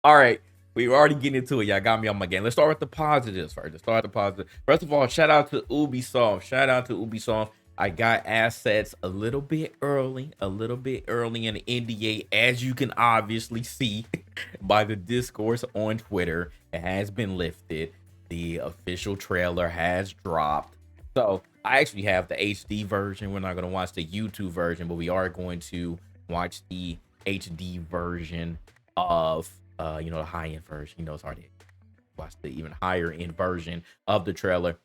All right. We were already getting into it. Y'all got me on my game. Let's start with the positives first. Let's start with the positive. First of all, shout out to Ubisoft. Shout out to Ubisoft. I got assets a little bit early in the NDA, as you can obviously see by the discourse on Twitter. It has been lifted. The official trailer has dropped. So I actually have the HD version. We're not going to watch the YouTube version, but we are going to watch the HD version of the high end version. It's hard to watch the even higher end version of the trailer,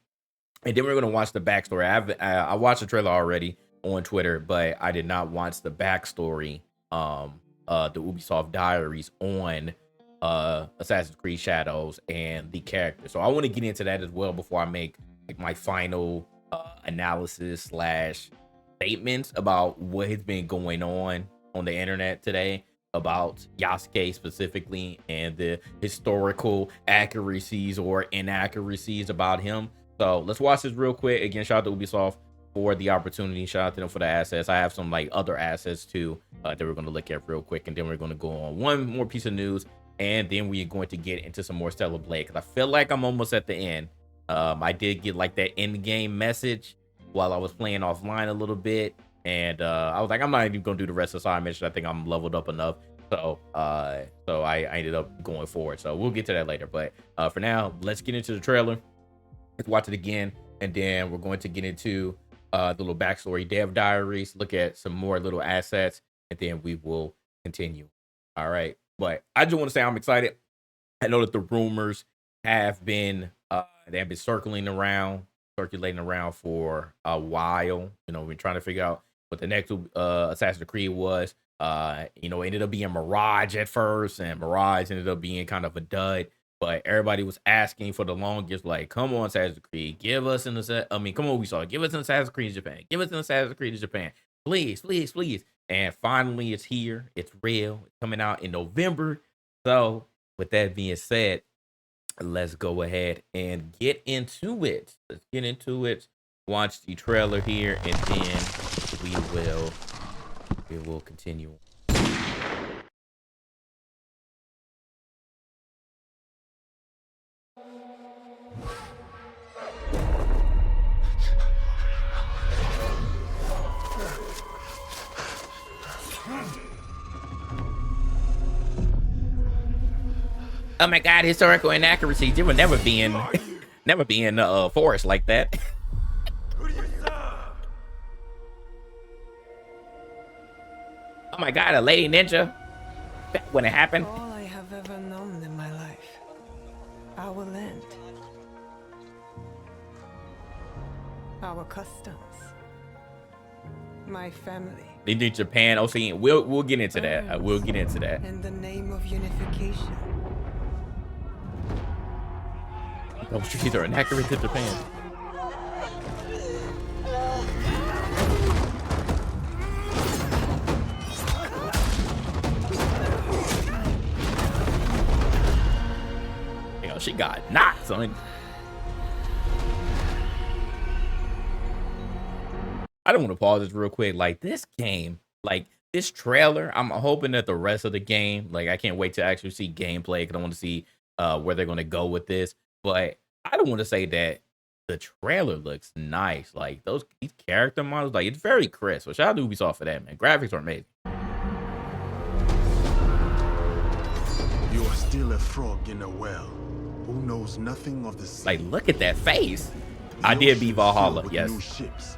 and then we're gonna watch the backstory. I watched the trailer already on Twitter, but I did not watch the backstory, the Ubisoft Diaries on Assassin's Creed Shadows and the character. So I want to get into that as well before I make like my final analysis slash statements about what has been going on the internet today about Yasuke specifically and the historical accuracies or inaccuracies about him. So let's watch this real quick. Again, shout out to Ubisoft for the opportunity. Shout out to them for the assets. I have some like other assets too that we're going to look at real quick, and then we're going to go on one more piece of news, and then we're going to get into some more Stellar Blade because I feel like I'm almost at the end. I did get like that end game message while I was playing offline a little bit, and I was like, I'm not even gonna do the rest of the side mission. I think I'm leveled up enough. So I ended up going forward. So we'll get to that later. But for now, let's get into the trailer. Let's watch it again, and then we're going to get into the little backstory, dev diaries, look at some more little assets, and then we will continue. All right. But I just want to say I'm excited. I know that the rumors have been they have been circulating around for a while. We're trying to figure out what the next Assassin's Creed was. It ended up being Mirage at first, and Mirage ended up being kind of a dud. But everybody was asking for the longest, like, come on, Assassin's Creed, give us an come on, give us an Assassin's Creed Japan, give us an Assassin's Creed Japan, please, please, please. And finally, it's here. It's real. It's coming out in November. So, with that being said, let's go ahead and get into it. Let's get into it. Watch the trailer here, and then we will continue. Oh my God, historical inaccuracies. It would never be in forest like that. Oh my God, a lady ninja. That wouldn't happen. All I have ever known in my life. Our land. Our customs. My family. They do Japan, Oceania. We'll get into that. We'll get into that. In the name of unification. Those trees are inaccurate to Japan. She got knocked, son. I don't want to pause this real quick. Like this game, like this trailer, I'm hoping that the rest of the game, like I can't wait to actually see gameplay because I want to see where they're going to go with this. But I don't want to say that the trailer looks nice. Like these character models, like it's very crisp. So shout out to Ubisoft for that, man. Graphics are amazing. You are still a frog in a well who knows nothing of the sea. Like look at that face. I did beat Valhalla, yes. New ships,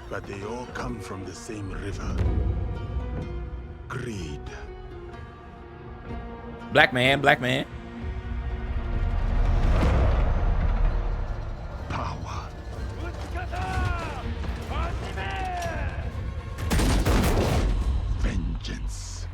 but they all come from the same river. Greed. Black man, black man. Power. Vengeance.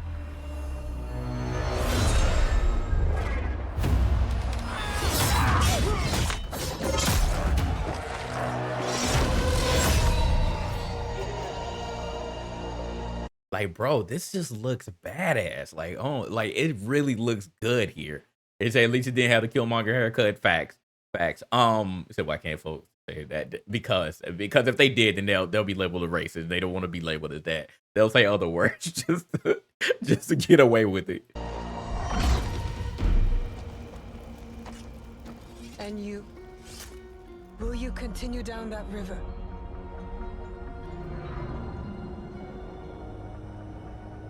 Like, bro, this just looks badass. Like, oh, like it really looks good here. It's at least it didn't have the Killmonger haircut. Facts. So why can't folks say that? Because if they did, then they'll be labeled as racist. They don't want to be labeled as that. They'll say other words just to get away with it. And you? Will you continue down that river?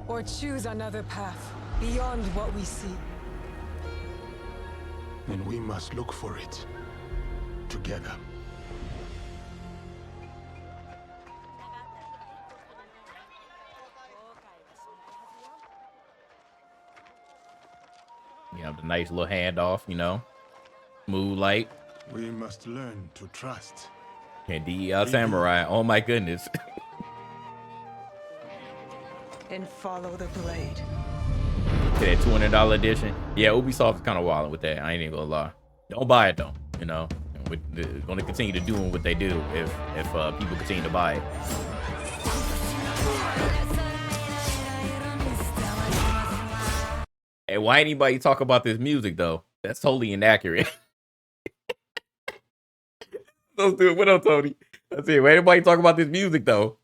Or choose another path beyond what we see? And we must look for it together. You know, the nice little handoff, you know, smooth light. We must learn to trust. And the samurai. Oh my goodness. And follow the blade. To that $200 edition. Yeah, Ubisoft is kind of wilding with that. I ain't even gonna lie. Don't buy it though. You know, they're gonna continue to doing what they do if people continue to buy it. Hey, why anybody talk about this music though? That's totally inaccurate. Let's do it. What up, Tony? That's it. Why anybody talk about this music though?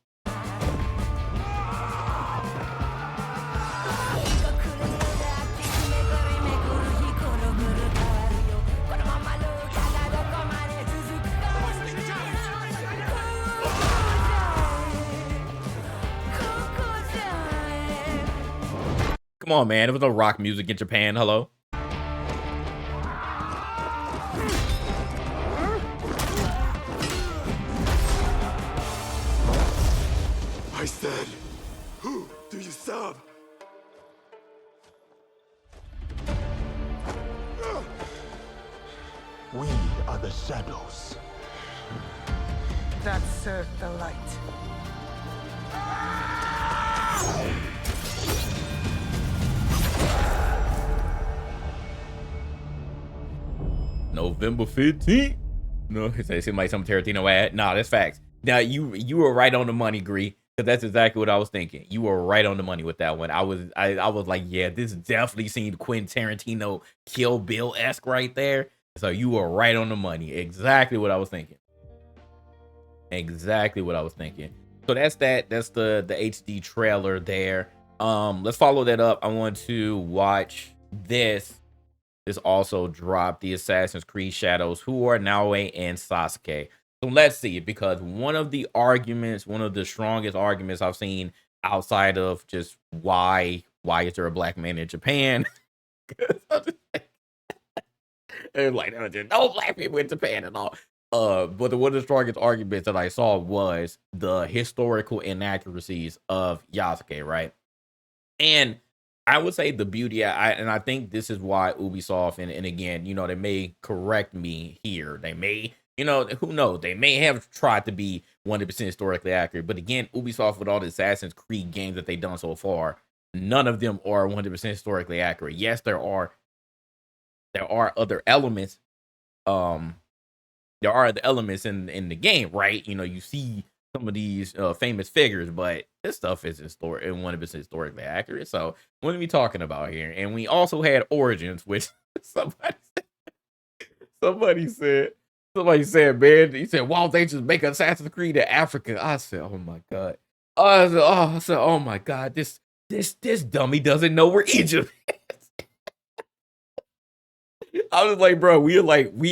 Come on, man. There was no rock music in Japan. Hello. I said, who do you serve? We are the shadows. That served the light. November 15th. No, it seemed like some Tarantino ad. Nah, that's facts. Now you were right on the money, Gree, because that's exactly what I was thinking. You were right on the money with that one. I was like, yeah, this definitely seemed Quentin Tarantino Kill Bill-esque right there. So you were right on the money. Exactly what I was thinking. Exactly what I was thinking. So that's that. That's the HD trailer there. Let's follow that up. I want to watch this. This also dropped the Assassin's Creed Shadows, who are Naoe and Sasuke. So let's see, because one of the strongest arguments I've seen outside of just why is there a black man in Japan? They're like, there's no black people in Japan at all. But one of the strongest arguments that I saw was the historical inaccuracies of Yasuke, right? And I would say the beauty, I think this is why Ubisoft, and again, you know, they may correct me here. They may, you know, who knows? They may have tried to be 100% historically accurate. But again, Ubisoft, with all the Assassin's Creed games that they've done so far, none of them are 100% historically accurate. Yes, there are other elements. There are the elements in the game, right? You know, you see some of these famous figures, but this stuff is historic and 100% historically accurate. So what are we talking about here? And we also had Origins, which somebody said, man, he said, why don't they just make Assassin's Creed in Africa? I said, oh my god. I said, oh my god, this dummy doesn't know where Egypt is. I was like, bro, we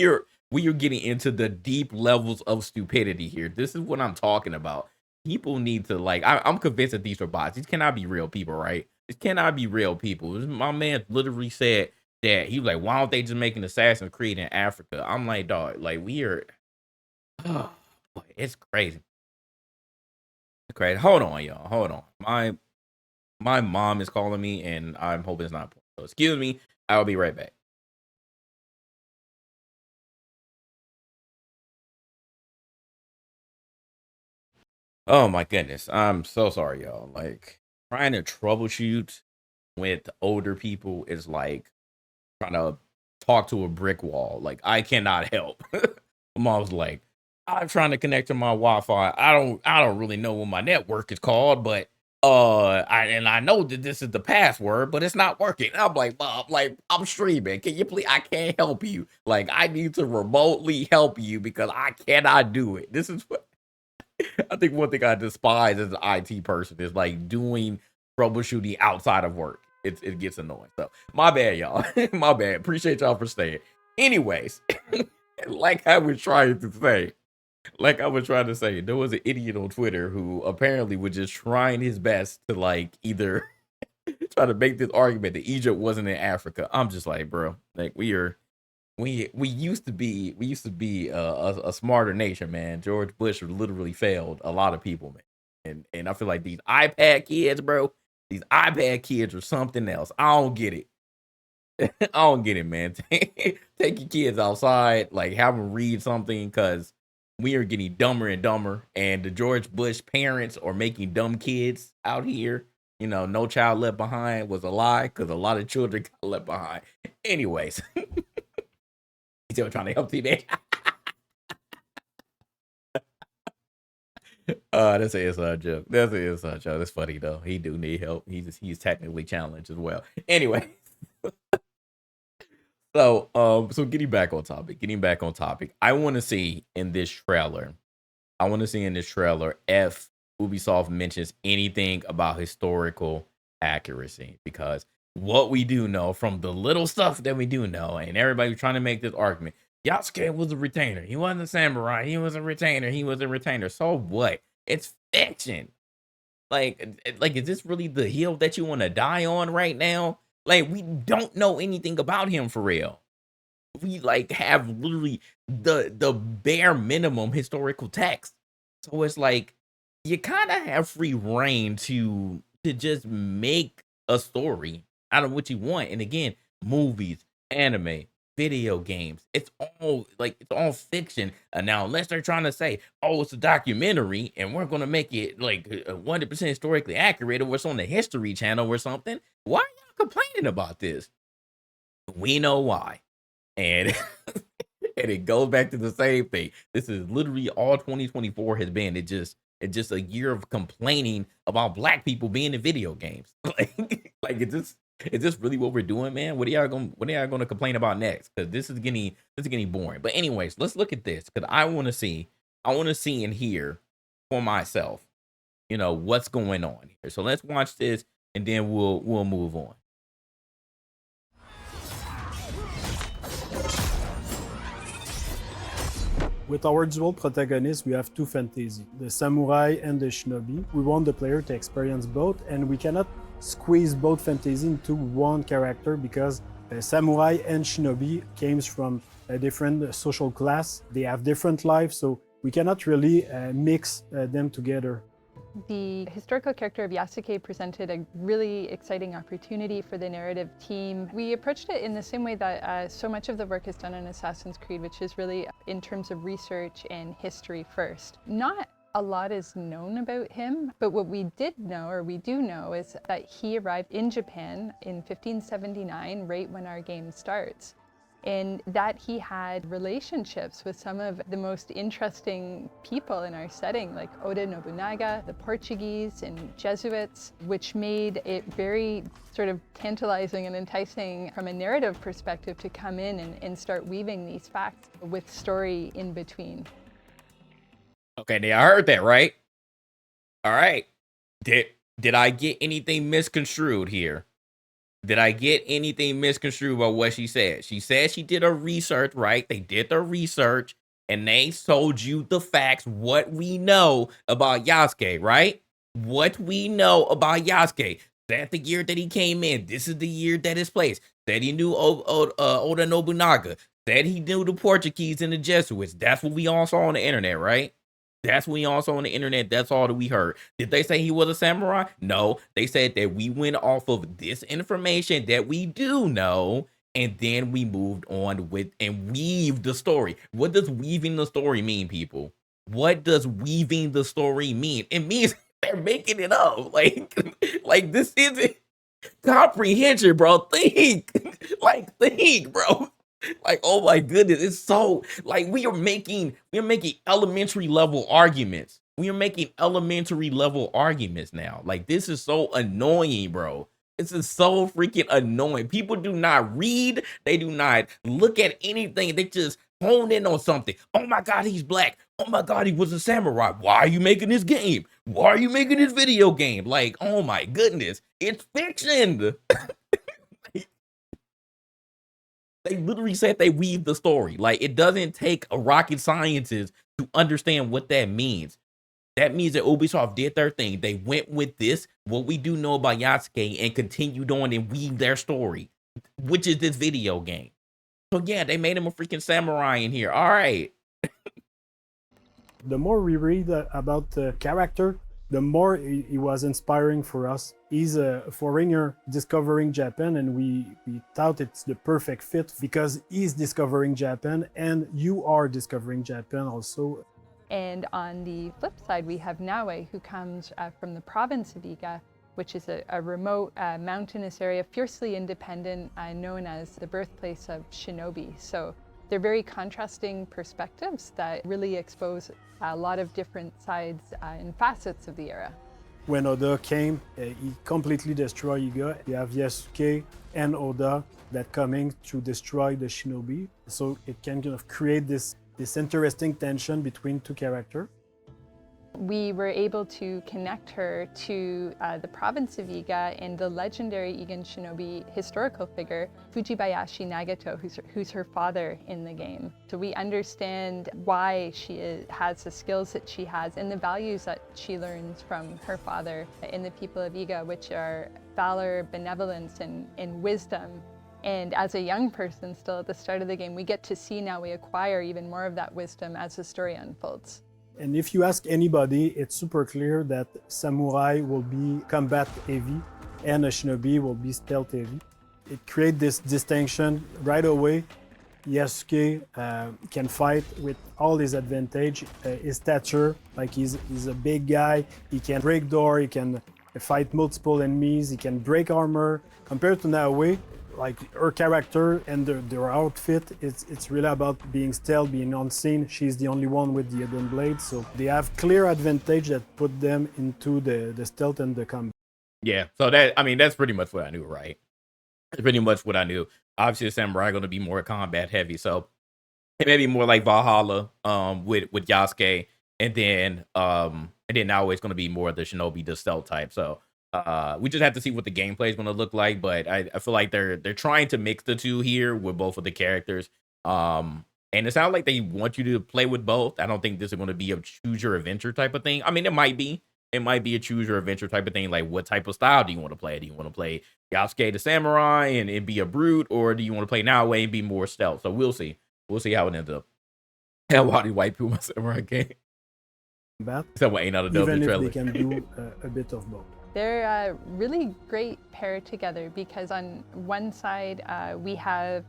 are getting into the deep levels of stupidity here. This is what I'm talking about. People need to, like, I'm convinced that these are bots. These cannot be real people, right? This cannot be real people. My man literally said that he was like, why don't they just make an Assassin's Creed in Africa? I'm like, dog, like, oh boy, it's crazy. It's crazy. Hold on, y'all. Hold on. My mom is calling me, and I'm hoping it's not important. So excuse me. I'll be right back. Oh my goodness. I'm so sorry, y'all. Like, trying to troubleshoot with older people is like trying to talk to a brick wall. Like, I cannot help. My mom's like, I'm trying to connect to my Wi-Fi. I don't really know what my network is called, but I know that this is the password, but it's not working. I'm like, Mom, like, I'm streaming. Can you please? I can't help you. Like, I need to remotely help you because I cannot do it. This is what I think. One thing I despise as an IT person is like doing troubleshooting outside of work. It gets annoying. So my bad, y'all. My bad. Appreciate y'all for staying. Anyways, like I was trying to say, there was an idiot on Twitter who apparently was just trying his best to like either try to make this argument that Egypt wasn't in Africa. I'm just like, bro, like we used to be a smarter nation, man. George Bush literally failed a lot of people, man. And I feel like these iPad kids, bro, these iPad kids are something else. I don't get it. I don't get it, man. Take your kids outside, like have them read something, because we are getting dumber and dumber. And the George Bush parents are making dumb kids out here. You know, No Child Left Behind was a lie because a lot of children got left behind. Anyways, he's still trying to help teenage. That's an inside joke. That's an inside joke. That's funny though. He do need help. He's technically challenged as well. Anyway. So getting back on topic. I want to see in this trailer if Ubisoft mentions anything about historical accuracy, because what we do know from the little stuff that we do know, and everybody's trying to make this argument, Yasuke was a retainer. He wasn't a samurai. He was a retainer. So what? It's fiction. Like, is this really the hill that you want to die on right now? Like, we don't know anything about him for real. We like have literally the bare minimum historical text. So it's like you kind of have free reign to just make a story out of what you want. And again, movies, anime, video games, it's all fiction. And now unless they're trying to say, oh, it's a documentary and we're gonna make it like 100% historically accurate, or it's on the History Channel or something, why are y'all complaining about this? We know why. And and it goes back to the same thing. This is literally all 2024 has been. It's just a year of complaining about black people being in video games. like is this really what we're doing, man? What are y'all gonna complain about next? Because this is getting boring. But anyways, let's look at this, because I want to see and hear for myself, you know, what's going on here. So let's watch this and then we'll move on. With our dual protagonists, we have two fantasy, the samurai and the shinobi. We want the player to experience both, and we cannot squeeze both fantasy into one character because samurai and shinobi came from a different social class. They have different lives, so we cannot really mix them together. The historical character of Yasuke presented a really exciting opportunity for the narrative team. We approached it in the same way that so much of the work is done in Assassin's Creed, which is really in terms of research and history first. Not a lot is known about him, but what we do know is that he arrived in Japan in 1579, right when our game starts. And that he had relationships with some of the most interesting people in our setting, like Oda Nobunaga, the Portuguese, and Jesuits, which made it very sort of tantalizing and enticing from a narrative perspective to come in and start weaving these facts with story in between. Okay, now I heard that, right? All right. Did I get anything misconstrued here? Did I get anything misconstrued about what she said? She said she did her research, right? They did their research and they told you the facts, what we know about Yasuke, right? What we know about Yasuke. That the year that he came in, this is the year that his place. That he knew Oda Nobunaga. That he knew the Portuguese and the Jesuits. That's what we all saw on the internet, right? That's what we all saw on the internet. That's all that we heard. Did they say he was a samurai? No. They said that we went off of this information that we do know, and then we moved on with and weave the story. What does weaving the story mean, people? What does weaving the story mean? It means they're making it up. Like this isn't comprehension, bro. Think, bro. Like, oh my goodness, it's so like we are making elementary level arguments. We are making elementary level arguments now. Like, this is so annoying, bro. This is so freaking annoying. People do not read, they do not look at anything, they just hone in on something. Oh my god, he's black. Oh my god, he was a samurai. Why are you making this game? Why are you making this video game? Like, oh my goodness, it's fiction. They literally said they weave the story. Like, it doesn't take a rocket scientist to understand what that means. That means that Ubisoft did their thing. They went with this, what we do know about Yasuke, and continued on and weave their story, which is this video game. So yeah, they made him a freaking samurai in here. All right. The more we read about the character, the more he was inspiring for us. He's a foreigner discovering Japan, and we thought it's the perfect fit because he's discovering Japan and you are discovering Japan also. And on the flip side, we have Naoe, who comes from the province of Iga, which is a remote mountainous area, fiercely independent, known as the birthplace of shinobi. So they're very contrasting perspectives that really expose a lot of different sides and facets of the era. When Oda came, he completely destroyed Iga. You have Yasuke and Oda that coming to destroy the shinobi. So it can kind of create this interesting tension between two characters. We were able to connect her to the province of Iga and the legendary Igan shinobi historical figure, Fujibayashi Nagato, who's her father in the game. So we understand why she has the skills that she has and the values that she learns from her father in the people of Iga, which are valor, benevolence, and wisdom. And as a young person still at the start of the game, we get to see now we acquire even more of that wisdom as the story unfolds. And if you ask anybody, it's super clear that samurai will be combat heavy and a shinobi will be stealth heavy. It creates this distinction right away. Yasuke can fight with all his advantage, his stature, like he's a big guy, he can break door, he can fight multiple enemies, he can break armor. Compared to Naoe, like her character and their outfit, it's really about being stealth, being unseen. She's the only one with the hidden blade, so they have clear advantage that put them into the stealth and the combat. Yeah, so that's pretty much what I knew, right? That's pretty much what I knew. Obviously, the samurai going to be more combat heavy, so it may be more like Valhalla, with Yasuke, and then now it's going to be more of the shinobi, the stealth type. So we just have to see what the gameplay is going to look like, but I feel like they're trying to mix the two here with both of the characters. And it sounds like they want you to play with both. I don't think this is going to be a choose your adventure type of thing. I mean, it might be a choose your adventure type of thing. Like, what type of style do you want to play? Do you want to play Yasuke the samurai and be a brute, or do you want to play Naoe and be more stealth? So we'll see. We'll see how it ends up. Hell, why do white people samurai game? Someone ain't out of Even if trailer. they can do a bit of both. They're a really great pair together because on one side we have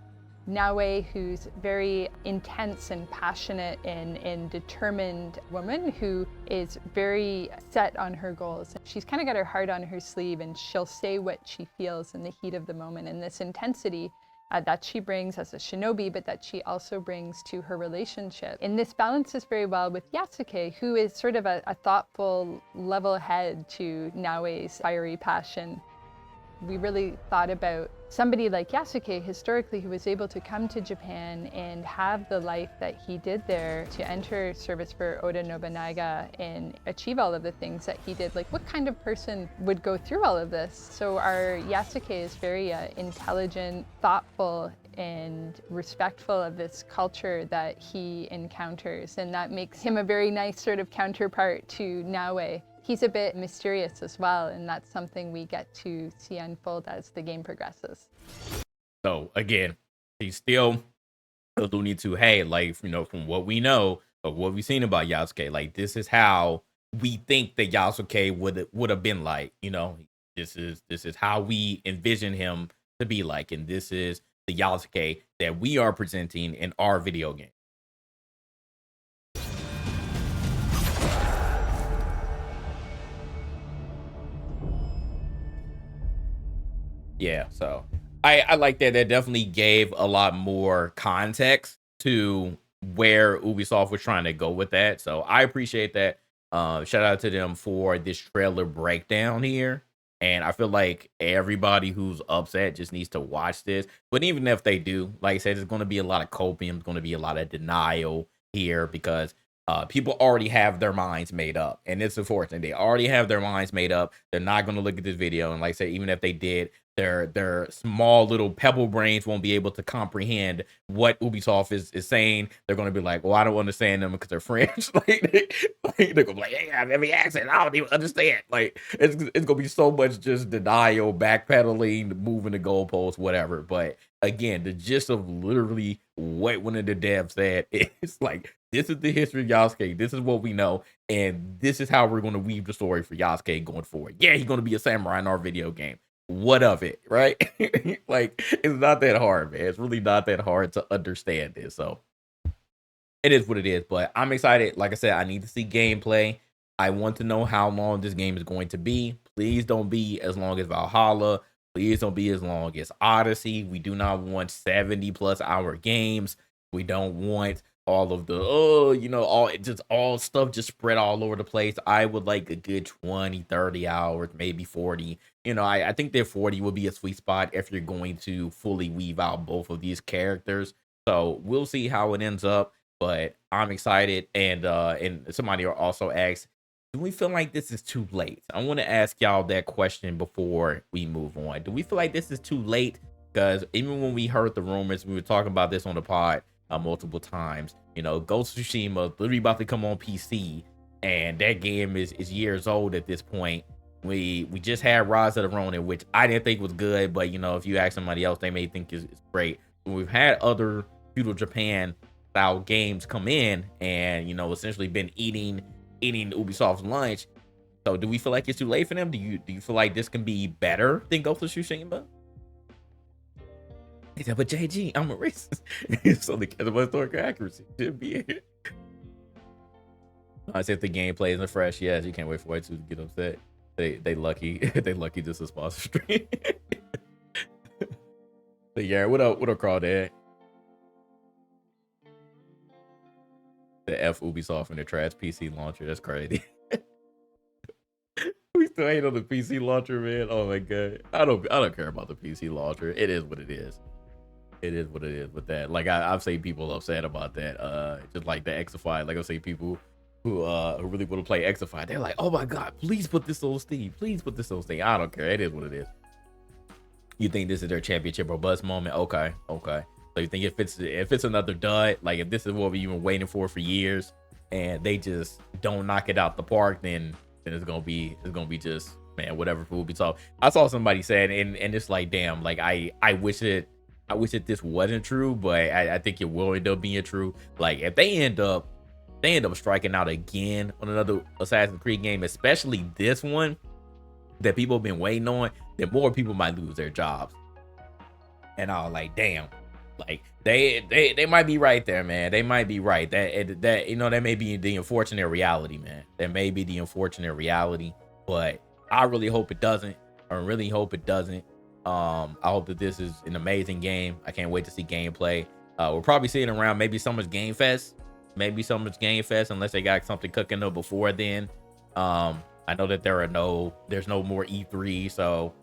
Naoe, who's very intense and passionate and determined woman who is very set on her goals. She's kind of got her heart on her sleeve and she'll say what she feels in the heat of the moment. And this intensity that she brings as a shinobi, but that she also brings to her relationship. And this balances very well with Yasuke, who is sort of a thoughtful, level head to Naoe's fiery passion. We really thought about somebody like Yasuke historically who was able to come to Japan and have the life that he did there, to enter service for Oda Nobunaga and achieve all of the things that he did. Like, what kind of person would go through all of this? So our Yasuke is very intelligent, thoughtful, and respectful of this culture that he encounters. And that makes him a very nice sort of counterpart to Naoe. He's a bit mysterious as well, and that's something we get to see unfold as the game progresses. So again, he's still alluding to, hey, like, from what we know of what we've seen about Yasuke, like, this is how we think that Yasuke would have been like. This is how we envision him to be like, and this is the Yasuke that we are presenting in our video game. Yeah, so I like that. That definitely gave a lot more context to where Ubisoft was trying to go with that. So I appreciate that. Shout out to them for this trailer breakdown here. And I feel like everybody who's upset just needs to watch this. But even if they do, like I said, there's going to be a lot of copium. There's going to be a lot of denial here because people already have their minds made up. And it's unfortunate. They already have their minds made up. They're not going to look at this video. And like I said, even if they did, their small little pebble brains won't be able to comprehend what Ubisoft is saying. They're gonna be like, well, I don't understand them because they're French. They're gonna be like, hey, I have every accent, I don't even understand. Like it's gonna be so much just denial, backpedaling, moving the goalposts, whatever. But again, the gist of literally what one of the devs said is like, this is the history of Yasuke. This is what we know, and this is how we're gonna weave the story for Yasuke going forward. Yeah, he's gonna be a samurai in our video game. What of it, right? Like, it's not that hard, man. It's really not that hard to understand this. So it is what it is. But I'm excited. Like I said, I need to see gameplay. I want to know how long this game is going to be. Please don't be as long as Valhalla. Please don't be as long as Odyssey. We do not want 70+ hour games. We don't want all of the all stuff just spread all over the place. I would like a good 20, 30 hours, maybe 40. I think that 40 would be a sweet spot if you're going to fully weave out both of these characters. So we'll see how it ends up, but I'm excited. And somebody also asked, do we feel like this is too late? I want to ask y'all that question before we move on. Do we feel like this is too late? Because even when we heard the rumors, we were talking about this on the pod multiple times. Ghost of Tsushima literally about to come on PC, and that game is years old at this point. We just had Rise of the Ronin, which I didn't think was good, but if you ask somebody else, they may think it's great. We've had other feudal Japan style games come in and essentially been eating Ubisoft's lunch. So do we feel like it's too late for them? Do you feel like this can be better than Ghost of Tsushima? Yeah, but JG, I'm a racist. So the historical accuracy should be it. I said the gameplay isn't fresh. Yes, you can't wait for it to get upset. They lucky. They lucky this is a sponsor stream. But yeah, what up, Crawdad? The F Ubisoft and the trash PC launcher. That's crazy. We still hate on the PC launcher, man. Oh my god. I don't care about the PC launcher. It is what it is. It is what it is with that. Like I've seen people upset about that. Just like the Xify. Like I've seen people who really want to play Xify. They're like, oh my god, please put this on Steam. Please put this on Steam. I don't care. It is what it is. You think this is their championship or buzz moment? Okay. So you think if it's another dud, like if this is what we've been waiting for years, and they just don't knock it out the park, then it's gonna be just, man, whatever for Ubisoft. I saw somebody said, and it's like, damn, like I wish that this wasn't true, but I think it will end up being true. Like if they end up striking out again on another Assassin's Creed game, especially this one that people have been waiting on, then more people might lose their jobs. And I was like, damn, like they might be right there, man. They might be right. That that may be the unfortunate reality, man. That may be the unfortunate reality, but I really hope it doesn't. I hope that this is an amazing game. I can't wait to see gameplay. We'll probably see it around maybe Summer's Game Fest. Unless they got something cooking up before then. I know that there's no more E3, so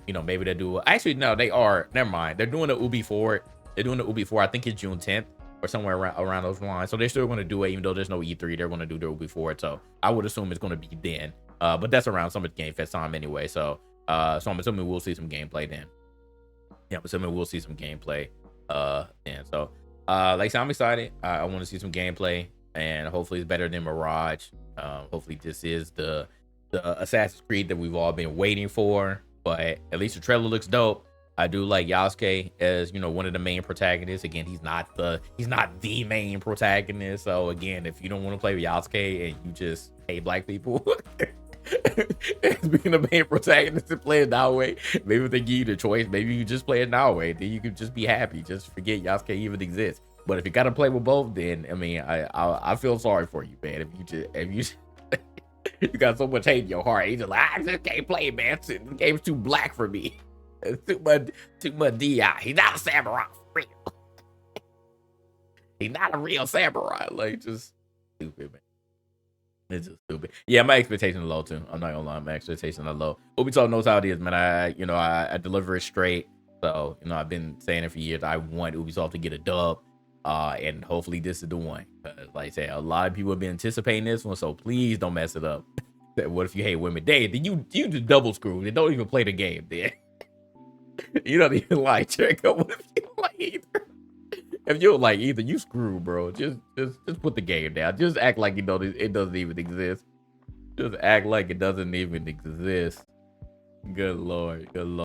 maybe they do. Actually, no, they are. Never mind. They're doing the Ubi Forward. I think it's June 10th or somewhere around those lines. So they're still going to do it, even though there's no E3. They're going to do the Ubi Forward. So I would assume it's going to be then. But that's around Summer's Game Fest time anyway. So I'm assuming we'll see some gameplay then. Yeah, I'm assuming we'll see some gameplay. And so, like I said, I'm excited. I want to see some gameplay, and hopefully it's better than Mirage. Hopefully this is the Assassin's Creed that we've all been waiting for. But at least the trailer looks dope. I do like Yasuke as one of the main protagonists. Again, he's not the main protagonist. So again, if you don't want to play with Yasuke and you just hate black people. As being the main protagonist and play it that way, maybe if they give you the choice, maybe you just play it that way, then you could just be happy, just forget Yasuke even exists. But if you gotta play with both, then I mean, I feel sorry for you, man. If you you got so much hate in your heart, you just like, I just can't play, man. The game's too black for me. It's too much DI. He's not a samurai for real. He's not a real samurai. Like, just stupid, man. It's just stupid. Yeah, my expectations are low too. I'm not gonna lie, my expectations are low. Ubisoft knows how it is, man. I deliver it straight. So I've been saying it for years. I want Ubisoft to get a dub, and hopefully this is the one. Like I said, a lot of people have been anticipating this one, so please don't mess it up. What if you hate women? Then you just double screw. They don't even play the game. Then You don't even like Jericho. What if you don't like either? If you don't like either, you screw, bro. Just put the game down. Just act like you know it doesn't even exist. Just act like it doesn't even exist. Good lord. Good lord.